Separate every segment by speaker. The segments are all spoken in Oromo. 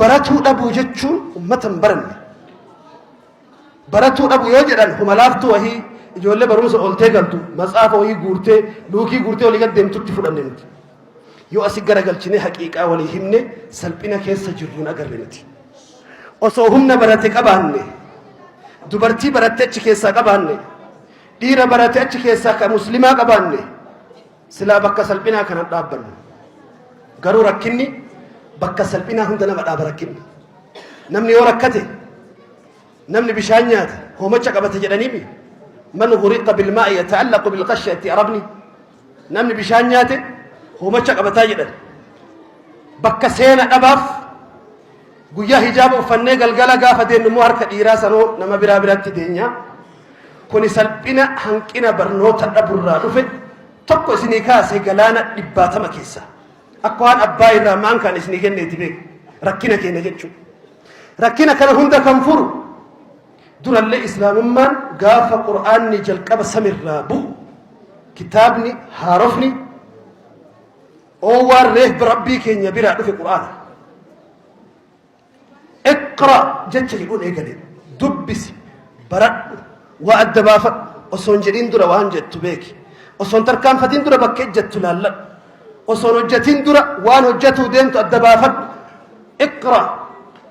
Speaker 1: baratuu dhabuu jechuun ummatan baranne baratuu dhabuu yoo jedhan humalaaftuu wahii ijoollee barumsa oltee galtu matsaafa wahii guurtee luukii guurtee olii gaddeemtutti fudhanne miti yoo asi garagalchine haqiiqaa walii himne salphina keessa jirruun agarre miti osoo humna barate qabaanne dubartii baratte achi keessaa qabaanne dhiira barate achi keessaa ka muslimaa qabaanne silaa bakka salphinaa kanan dhaabbannu garuu rakkinni bakka salphinaa hunda nama dhaaba rakkinni namni yoo rakkate namni bishaan nyaata hoomacha qabate jedhaniimi man ghuriqa bilmaa'i yata'allaqu bilqashyati arabni namni bishaan nyaate hoomacha qabataa jedhan bakka seena dhabaaf guyyaa hijaaba uffannee galgala gaafa deemnu immoo harka dhiiraa sanoo nama biraa biratti deenya kuni salphina hanqina barnoota dhaburraa dhufe tokko isinii kaase galaana 70 keessa akka waan abbaa irraa maan kan isinii kenneeti beek rakkina keenya jechuun rakkina kana hunda kan furu durallee islaamummaan gaafa qur'aanni jalqaba samirraa bu'u kitaabni haarofni oowwaan reef rabbii keenya biraa dhufe qur'aana اقرأ جتش يقول إيه قال دبس برد وأدبا أصون جرين درا وان جت بيك أصون تركان فتين درا بكيت جت لالا أصون جتين درا وان جتو دين أدبا اقرأ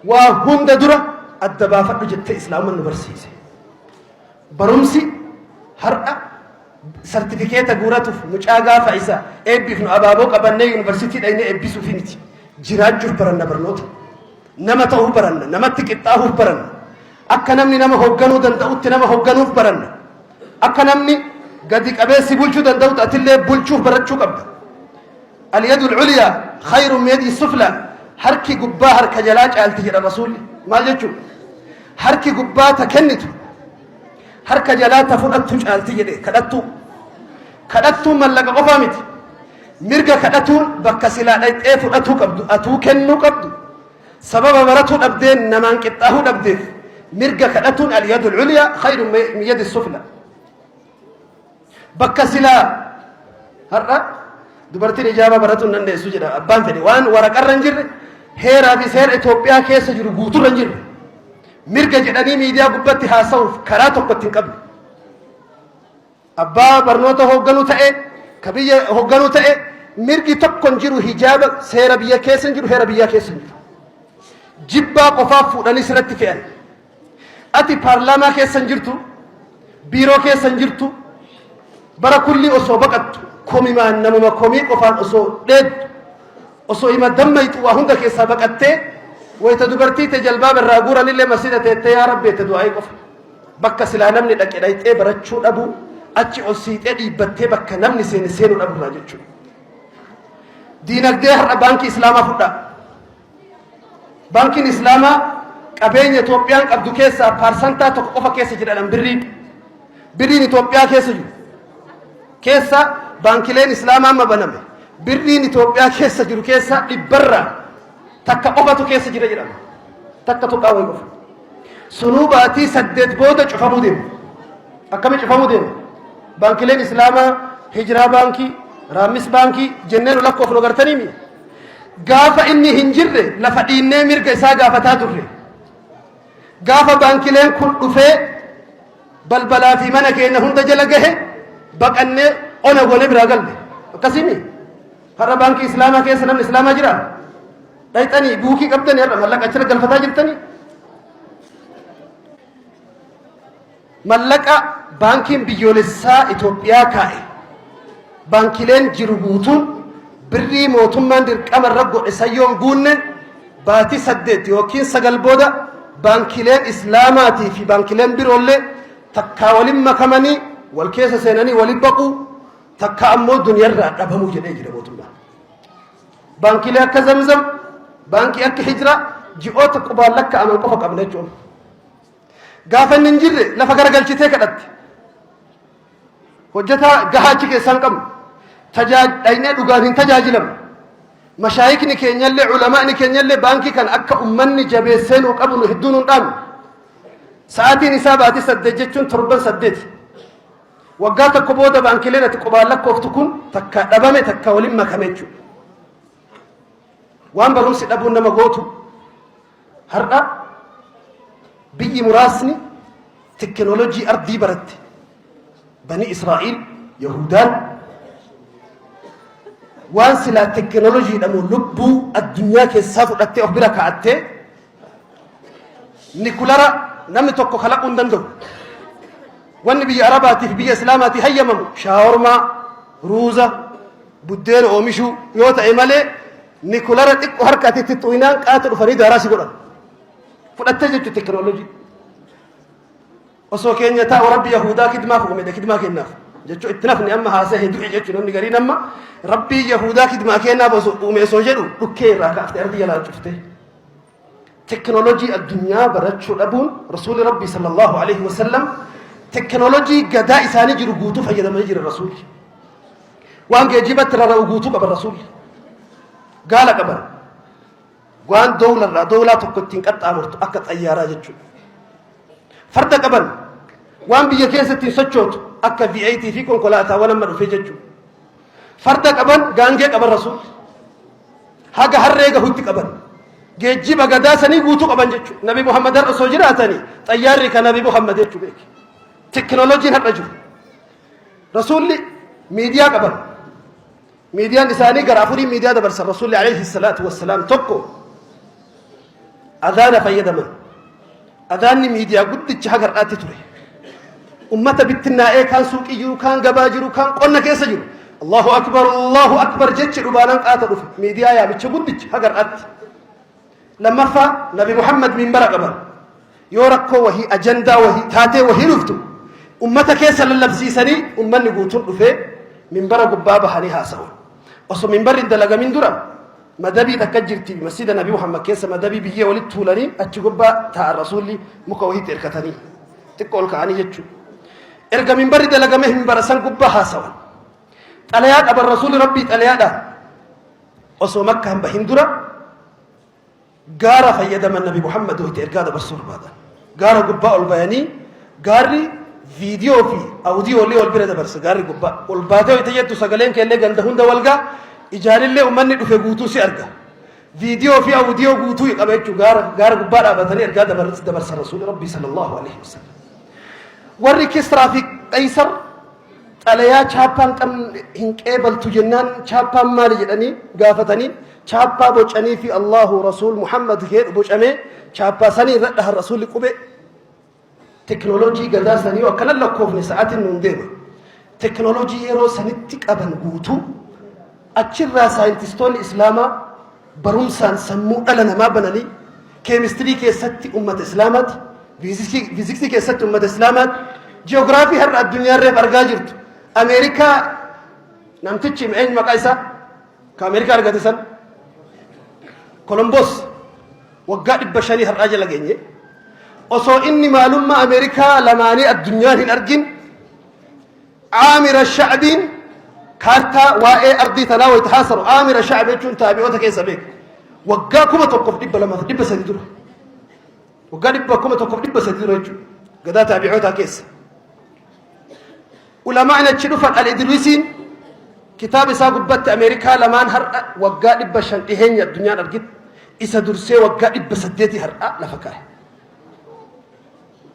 Speaker 1: وهند درا أدبا جت إسلام النبرسيسي برمسي هرأ سرتيفيكيت غوراتو مجاغا فايسا ابي فن ابابو قبنه يونيفرسيتي داينه ابي سوفينيتي جراج برن برنوت نما تو برن نما تقطاو برن اكنمني نما هوغنو دندوت نما هوغنو برن اكنمني غدي قبيسي بولچو دندوت اتله بولچو برچو قب اليد العليا خير من يد السفلى حركي غبا حركه جلاج قالت يا رسول ما جچو حركي غبا تكنتو حركه جلات فدتو قالت يدي كدتو ملق قفامت مرغا كدتون بكسلا دايطه فدتو قبدو اتو كنو قبدو سبب مرتو دبدين نمان قطاهو دبدين مرغا كدتون اليد العليا خير من يد السفلى بكسلا هرا دبرتين اجابه برتو نند سجدا ابان فدي وان ورقر رنجر هيرا في سير اثيوبيا كيس جرو غوتو رنجر مرغا جدني ميديا غبتي هاسو كراتو قتين قبل أبا برنوته هوغنو تأي كبية هوغنو تأي مرقي تبكن جرو حجاب سيرا بيا كيسن جرو هيرا بيا كيسن جرو جبا قفاف فوداني سرت فيان أتي بارلاما كيسن جرتو بيرو كيسن جرتو برا كلي أصو بقت كومي ما نمما كومي قفان أصو ديد أصو إما دميت وهند كيسا بقت ويتدبرتي تجلباب الراغورا للي مسيدة يا ربي تدعي قف بكا سلا نمني لك إليت براتشو أبو achi ol siixee dhiibbattee bakka namni seenuu dhaburraa jechuudha. Diinagdee har'a baankii islaamaa fudhaa. Baankiin islaamaa qabeenya Itoophiyaan qabdu keessaa paarsantaa tokko qofa keessa jedhan birriin Itoophiyaa keessa jiru. Keessa baankileen islaamaa amma baname birriin Itoophiyaa keessa jiru keessa dhibbarraa takka qofatu keessa jira jedhama. Takka tuqaa wayi qofa. Sunuu baatii 8 booda cufamuu deemu. Akkami cufamuu deemu? بانكلين إسلاما هجرة بانكي رامس بانكي جنين لك وفلو غرتنيمي غافة إني هنجر لفديني مرق إسا غافة تادر غافة بانكلين كل رفي بلبلا في منك إنهن دجلقه بق أني أنا قولي براغل قسيمي هر بانكي إسلاما كيسا نم إسلاما جرا دايتاني بوكي قبتني هر ملك أجرق الفتا جرتني ملكا بانكين بيولسا إثيوبيا كاي بانكيلين جربوتون بري موتمان دير قمر رغو اسيون غون باتي سدت يوكين سغل بودا بانكيلين اسلاماتي في بانكيلين بيرولي تكاولين مكمني والكيس سيناني ولبقو تكامو دنيا را دبمو جدي جدي موتمان بانكيلا كزمزم بانكي اك هجرة جيوت قبالك امن قفا قبلجو غافن نجر لفغر غلچته كدت hojjeta gahachi keessan qabnu tajaajilni dhugaatiin tajaajilam mashaayikni keenyallee ulamaani keenyallee baankii kan akka ummanni jabeessenu qabnu hedduun hundaan sa'aatiin isaa baati 8 jechuun 7 waggaa tokko booda baankileen ati qubaan lakkooftu kun takka dhabame takka waliin makame jechuudha waan barumsi dhabuun nama gootu هرأ بي مراسني تكنولوجي أرضي برت بني إسرائيل يهودان وانسلا تكنولوجي لمو لبو الدنيا كيسافو لكتي أخبرك عدتي نيكولارا نمي توكو خلقون دندو والنبي عرباتي في بي إسلاماتي هيممو شاورما روزا بدين أومشو يوتا إمالي نيكولارا تكو حركاتي تتوينان قاتل فريد راسي قرآن فلتجد التكنولوجي وسو كينيا تا وربي يهودا كدما فوق ميدا كدما كيناف جچو اتنافني اما هاسه هدوي جچو نمني غري نما ربي يهودا كدما كينا بوسو وميسو جدو دكي راكا افتر دي يلا چفته تكنولوجي الدنيا برچو دبون رسول ربي صلى الله عليه وسلم تكنولوجي غدا اساني جرو غوتو فيدا ما يجري الرسول وان جيبت را غوتو قبل الرسول قال قبل وان دولة تكتين قد امرت اكا طيارة جچو فرد قبل وان بيا كيستي سچوت اكا في اي تي في كونكولاتا ولما في جچو فرد قبل غانجي قبل رسول حاجه هريغا هوتي قبل جيجيب غدا سني غوتو قبل جچو نبي محمد رسول جراتني طياري كنبي محمد جچو بك تكنولوجي هرجو رسول ميديا قبل ميديا لساني غرافوري ميديا دبرس الرسول عليه الصلاه والسلام توكو اذان فيدمن أذان ميديا قد تجهر آتتوري أمة بتنا إيه كان سوق يجرو كان جباجرو كان قلنا كيس يجرو الله أكبر جتش ربانان آتلو في ميديا يا بتش قد تجهر آت لما فا نبي محمد من برا قبل يوركو وهي أجندة وهي تاتي وهي رفتو أمة كيس للبسيسني أمة نقول في من برا قبابة هنيها سوا أصلا من برا دلقا من درا مدبي تكجرتي مسجد النبي محمد كيس مدبي بيجي ولد تولاني أتجوبا تاع الرسول مكوهي تركتني تقول كأني جتشو إرجع من برد لقى مه من برسان قبها حاسوا عليات أبو الرسول ربي عليات أصو مكة هم بهندرة جارة فيدا من النبي محمد وهي ترجع برسول هذا جارة قبها البياني جاري فيديو في أوديو اللي والبرد برس جاري قبها والبعده يتجد تسجلين كأنه جندهون دوالجا إجاري اللي أمني دفع غوتو سي أرجع فيديو في أوديو غوتو يقبل جار غبار أبتني أرجع دبرس الرسول ربي صلى الله عليه وسلم وري كسرى في قيصر عليا شابان كم هنك قبل تجنان شابان مالي جدني قافتني شابا بوجاني في الله رسول محمد خير بوجامي شابا سني ردها الرسول قبه تكنولوجي قدا سني وكل الله كوفني ساعات النونديم تكنولوجي يرو سنتك أبن غوتو أشرا ساينتستون إسلاما برومسان سمو ألنا ما بناني كيمستري كيست أمة إسلامات فيزيكسي كيست أمة إسلامات جيوغرافي هر الدنيا ريف أرجاجرت أمريكا نمتشي معين مقايسة كأمريكا أرجاتسن كولومبوس وقعد بشري هر أجل لجيني أصو إني معلومة أمريكا لماني الدنيا هن أرجين عامر الشعبين كارتا واي أرضي تناوي تحاصروا آمر الشعب يجون تابعوتا كيسا بيك وقاكم توقف دب لما دب سديدور وقا دبكم توقف دب سديدور يجون قدا تابعوتا كيسا ولما أنا تشلوفا الإدريسين كتاب ساقبت أمريكا لما انهر وقا دب شنطهين الدنيا أرقيت إسا درسي وقا دب سديتي هر لفكاه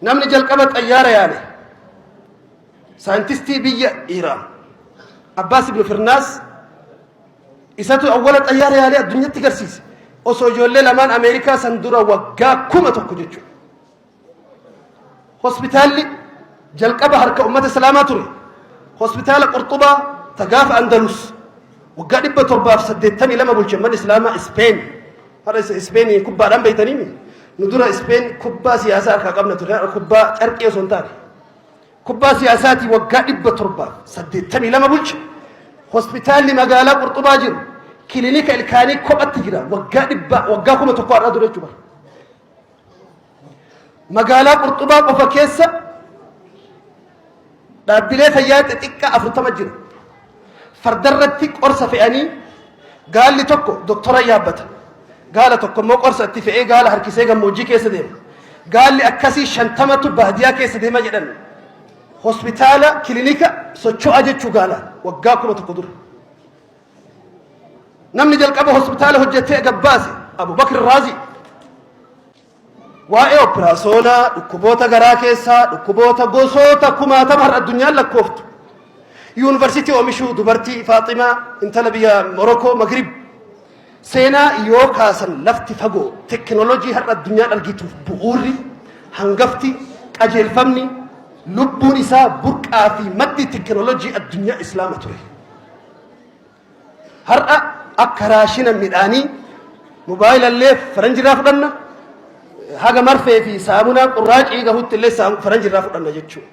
Speaker 1: نمني جلقبت أيارة يعني ساينتستي بيا إيران عباس بن فرناس إساتو أولت أيار يالي الدنيا تقرسيس أصو جولي لمان أمريكا سندورا وقا كومة تقججو هوسبيتالي جلقبة هركة أمة السلاماتوري هوسبيتال قرطبة تقاف أندلس وقا دبا ترباف سدتني لما قلت من إسلاما إسبين هذا إسبيني كبا رام بيتنيني ندورا إسبين كبا سياسة أركا قبنا ترى كبا أركي سنتاري كبا سياساتي وقا دبا ترباف سدتني لما قلت هوسبيتال مقالة قرطبة جر كلينيك الكاني كوبات جرا وقا دبا وقا كومة تقوار أدو رجو بر مقالة قرطبة وفكيسة دابلي فيات تكا أفرطمة جرا فردرتك أرسى فئاني قال لي تكو دكتورة يابتا قال تكو موك أرسى اتفعي قال هركسيقا موجي كيسة ديم قال لي أكسي شنتمة بهديا كيسة ديم جدا هوسبيتالا كلينيكا سوچو أجيتشو قالا وقاكم تقدر نمني جلقبه هوسبيتالا هجتي قباسي أبو بكر الرازي waa'ee operaasyoonaa dhukkuboota garaa keessaa dhukkuboota gosoota kumaatama har'a addunyaan lakkooftu yuunivarsiitii oomishuu dubartii Faaximaa intala biyya Morokoo Magrib seenaa yoo kaasan lafti fagoo teknoolojii har'a addunyaan argituuf bu'uurri hangafti qajeelfamni lubbuun isaa burqaa fi maddi teknoolojii addunyaa islaama ture. Har'a akka raashina midhaanii moobaayilallee faranjirraa fudhanna haga marfee fi saamunaa qurraacii gahuutti illee faranjirraa fudhanna jechuudha.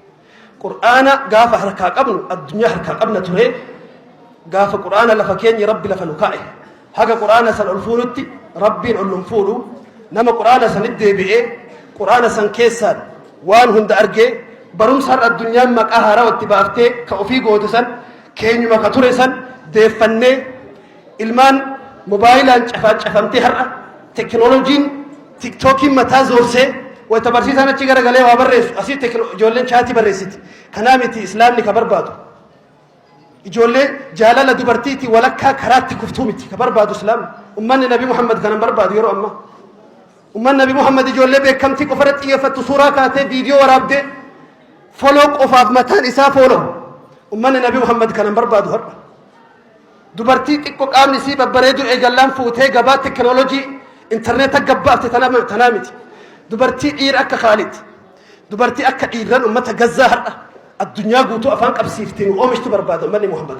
Speaker 1: Qur'aana gaafa harkaa qabnu addunyaa harkaa qabna ture gaafa qur'aana lafa keenya rabbi lafa nu kaa'e haga qur'aana san ol fuunutti rabbiin ol nu fuudhu nama qur'aana sanitti deebi'ee qur'aana san keessaan waan hunda argee barumsa har'a addunyaan maqaa haaraa itti baaftee ka ofii goote san keenyuma ka ture san deeffannee ilmaan moobaayilaan cafamtee har'a teknooloojiin tiktookiin mataa zoorsee wayta barsiisaan achi garagalee waa barreessu asii ijoolleen chaatii barreessiti kanaa miti islaamni ka barbaadu ijoollee jaalala dubartiiti walakkaa karaatti kuftuu miti ka barbaadu islaamni ummanni nabi muhammad kanan barbaadu yeroo amma ummanni nabi muhammad ijoollee beekamtii qofarratti xiyyeeffattu suuraa kaatee viidiyoo waraabdee foloo qofaaf mataan isaa fooloo ummanni nabi muhammad kanan barbaadu har'a dubartii xiqqoo qaamni isii babbareedu eegallaan fuutee gabaa teknoolojii intarneeta gabbaafte tanaa miti dubartii dhiira akka Khaalid dubartii akka dhiirran ummata gazzaa har'a addunyaa guutuu afaan qabsiiftee oomishtu barbaada ummanni muhammad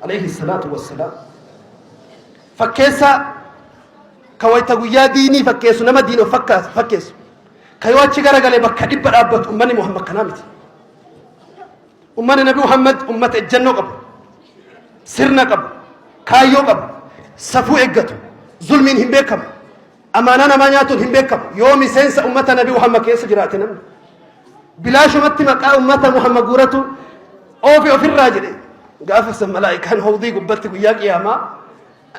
Speaker 1: alayhi salaatu wassalaam fakkeessa ka wayta guyyaa diinii fakkeessu nama diin of fakkeessu ka yoo achi garagalee bakka dhibba dhaabbatu ummanni muhammad kanaa miti ummanni nabi muhammad ummata ejjannoo qabu sirna qabu kaayyoo qabu safuu eeggatu zulmiin hin beekamu amaanaa namaa nyaatuun hin beekamu yoo miseensa ummata nabi muhammad keessa jiraate namni bilaashumatti maqaa ummata muhammad guuratu oofi ofirraa jedhe gaafa san malaa'ikaan hawdii gubbatti guyyaa qiyaamaa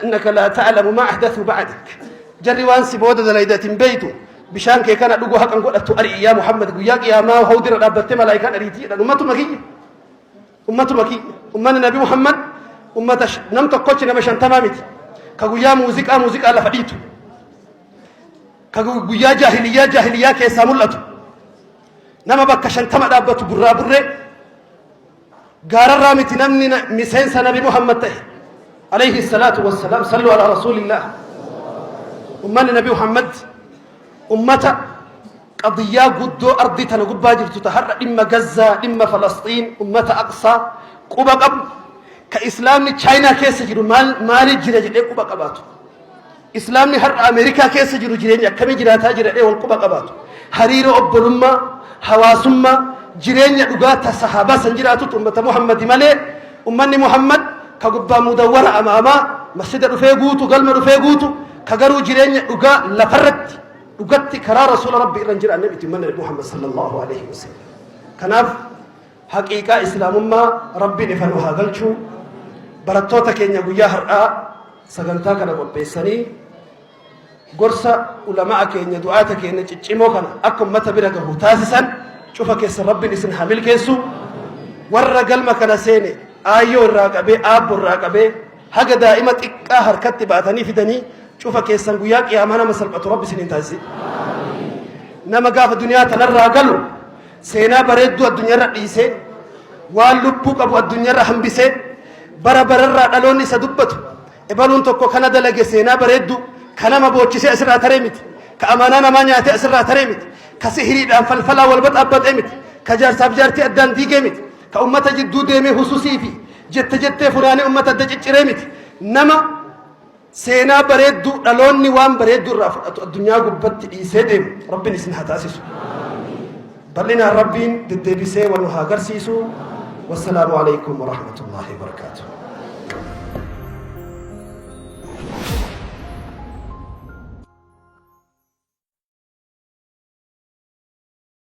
Speaker 1: annaka laa ta'lamu maa ahdathu ba'dak jarri waan si booda dalaydatin beeytu bishaan kee kana dhuguu haqan godhattu ari'i yaa muhammad guyyaa qiyaamaa hawdiirra dhaabbattee malaa'ikaan ariitii jedhan ummatuma kiyya ummanni nabi muhammad ummata nam tokkochi nama shantamaa miti ka guyyaa muuziqaa lafa dhiitu ka guyyaa jaahiliyyaa keessaa mul'atu nama bakka shantama dhaabbatu burraa burree gaararraa miti namni miseensa nabi muhammad ta'e alayhi salaatu wassalaam sallu alaa rasuulillah ummanni nabi muhammad ummata qadiyyaa guddoo ardii tana gubbaa jirtu ta har'a dhimma gazzaa dhimma falasxiin ummata aqsaa quba qabu ka islaamni chaayinaa keessa jiru maali jira jedhee quba qabaatu islaamni har'a ameerikaa keessa jiru jireenya akkamii jiraataa jira jedhee wal quba qabaatu hariiroo obbolummaa hawaasummaa jireenya dhugaata sahaabaa san jiraatutu ummata muhammadi malee ummanni muhammad ka gubbaa mudawwara amaamaa masjida dhufee guutu galma dhufee guutu ka garuu jireenya dhugaa lafarratti dhugatti karaa rasuula rabbi irran jira annabi ummanni muhammad sallallahu alaihi wasallam kanaaf haqiiqaa islaamummaa rabbiin ifa nu haa galchuu barattoota keenya guyyaa har'aa sagantaa kana qopheessanii gorsa ulamaa keenya du'aata keenya ciccimoo kana akka ummata bira gahu taasisan cufa keessa rabbiin isin haa milkeessu warra galma kana seene aayyoo irraa qabee aabbo irraa qabee haga daa'ima xiqqaa harkatti baatanii fidanii cufa keessan guyyaa qiyaamaa nama salphatu rabbi isiniin taasise nama gaafa duniyaa tanarraa galu seenaa bareedduu addunyaarra dhiisee waan lubbuu qabu addunyaarra hambisee bara bararraa dhaloonni isa dubbatu ebaluun tokko kana dalage seenaa bareedduu ka nama boochisee asirraa taree miti ka amaanaa namaa nyaatee asirraa taree miti ka sihiriidhaan falfalaa walba dhaabbatee miti ka jaarsaaf jaartii addaan diigee miti ka ummata jidduu deemee hususii fi jettee funaanee ummata adda cicciree miti nama seenaa bareedduu dhaloonni waan bareedduu irraa fudhatu addunyaa gubbatti dhiisee deemu rabbiin isin haa taasisu bal'inaan rabbiin deddeebisee waan nu haa agarsiisu wassalaamu alaikum warahmatullaahi wabarakaatuh